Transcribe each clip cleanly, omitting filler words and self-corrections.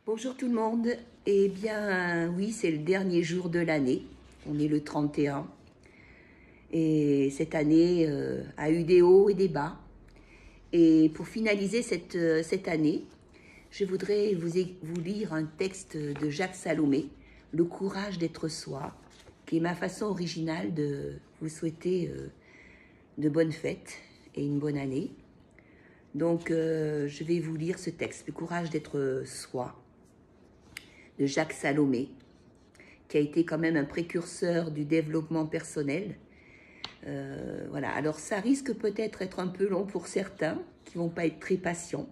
Bonjour tout le monde. Eh bien, oui, c'est le dernier jour de l'année. On est le 31. Et cette année a eu des hauts et des bas. Et pour finaliser cette année, je voudrais vous lire un texte de Jacques Salomé, Le courage d'être soi, qui est ma façon originale de vous souhaiter de bonnes fêtes et une bonne année. Donc, je vais vous lire ce texte, Le courage d'être soi, de Jacques Salomé, qui a été quand même un précurseur du développement personnel. Voilà, alors ça risque peut-être d'être un peu long pour certains, qui ne vont pas être très patients.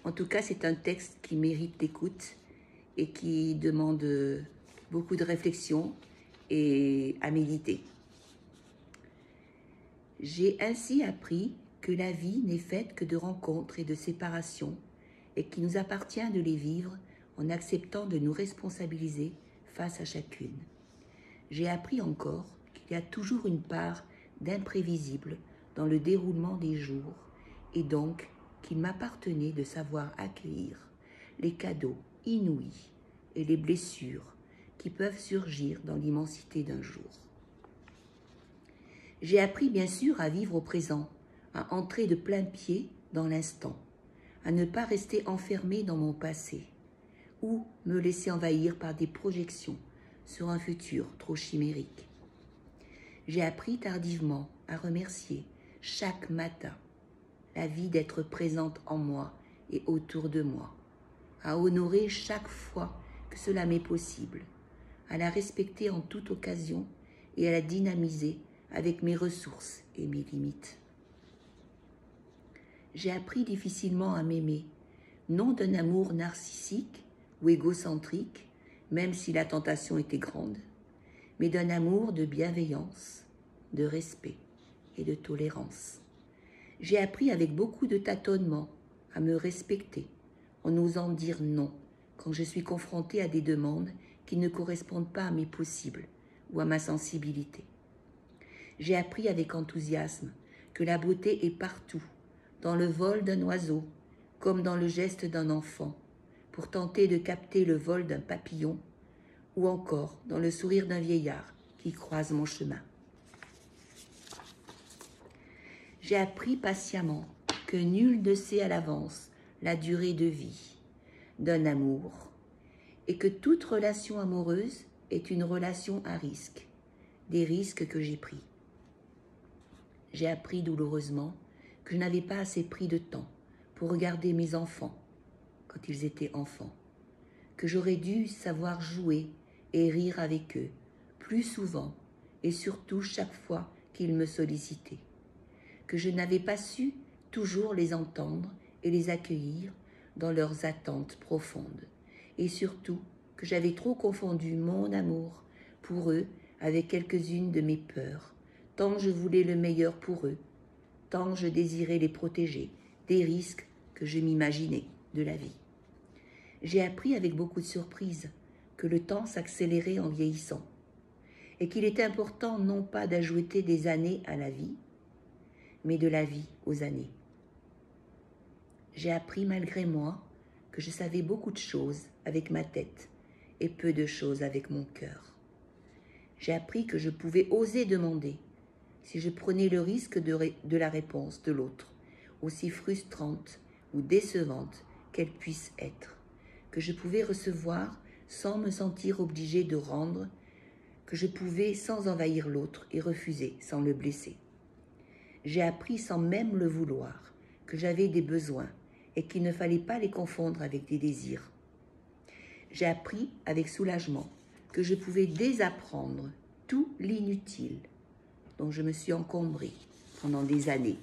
En tout cas, c'est un texte qui mérite d'écoute et qui demande beaucoup de réflexion et à méditer. J'ai ainsi appris que la vie n'est faite que de rencontres et de séparations et qu'il nous appartient de les vivre en acceptant de nous responsabiliser face à chacune. J'ai appris encore qu'il y a toujours une part d'imprévisible dans le déroulement des jours et donc qu'il m'appartenait de savoir accueillir les cadeaux inouïs et les blessures qui peuvent surgir dans l'immensité d'un jour. J'ai appris bien sûr à vivre au présent, à entrer de plein pied dans l'instant, à ne pas rester enfermé dans mon passé ou me laisser envahir par des projections sur un futur trop chimérique. J'ai appris tardivement à remercier chaque matin la vie d'être présente en moi et autour de moi, à honorer chaque fois que cela m'est possible, à la respecter en toute occasion et à la dynamiser avec mes ressources et mes limites. J'ai appris difficilement à m'aimer, non d'un amour narcissique ou égocentrique, même si la tentation était grande, mais d'un amour de bienveillance, de respect et de tolérance. J'ai appris avec beaucoup de tâtonnement à me respecter en osant dire non quand je suis confrontée à des demandes qui ne correspondent pas à mes possibles ou à ma sensibilité. J'ai appris avec enthousiasme que la beauté est partout, dans le vol d'un oiseau, comme dans le geste d'un enfant, pour tenter de capter le vol d'un papillon, ou encore dans le sourire d'un vieillard qui croise mon chemin. J'ai appris patiemment que nul ne sait à l'avance la durée de vie d'un amour et que toute relation amoureuse est une relation à risque, des risques que j'ai pris. J'ai appris douloureusement que je n'avais pas assez pris de temps pour regarder mes enfants quand ils étaient enfants, que j'aurais dû savoir jouer et rire avec eux plus souvent et surtout chaque fois qu'ils me sollicitaient, que je n'avais pas su toujours les entendre et les accueillir dans leurs attentes profondes, et surtout que j'avais trop confondu mon amour pour eux avec quelques-unes de mes peurs, tant je voulais le meilleur pour eux, tant je désirais les protéger des risques que je m'imaginais de la vie. J'ai appris avec beaucoup de surprise que le temps s'accélérait en vieillissant et qu'il était important non pas d'ajouter des années à la vie, mais de la vie aux années. J'ai appris malgré moi que je savais beaucoup de choses avec ma tête et peu de choses avec mon cœur. J'ai appris que je pouvais oser demander si je prenais le risque de la réponse de l'autre, aussi frustrante ou décevante qu'elle puisse être, que je pouvais recevoir sans me sentir obligée de rendre, que je pouvais sans envahir l'autre et refuser sans le blesser. J'ai appris sans même le vouloir que j'avais des besoins et qu'il ne fallait pas les confondre avec des désirs. J'ai appris avec soulagement que je pouvais désapprendre tout l'inutile dont je me suis encombrée pendant des années.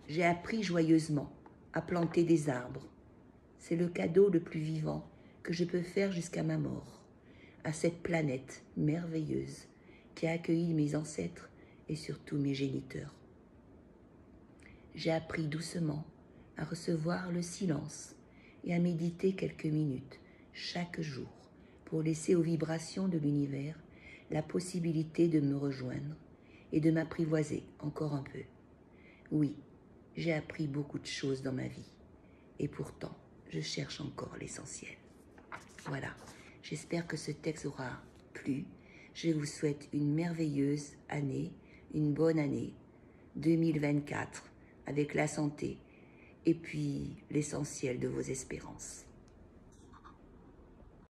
J'ai appris joyeusement à planter des arbres. C'est le cadeau le plus vivant que je peux faire jusqu'à ma mort, à cette planète merveilleuse qui a accueilli mes ancêtres et surtout mes géniteurs. J'ai appris doucement à recevoir le silence et à méditer quelques minutes chaque jour pour laisser aux vibrations de l'univers la possibilité de me rejoindre et de m'apprivoiser encore un peu. Oui, j'ai appris beaucoup de choses dans ma vie et pourtant, je cherche encore l'essentiel. Voilà, j'espère que ce texte aura plu. Je vous souhaite une merveilleuse année, une bonne année 2024 avec la santé et puis l'essentiel de vos espérances.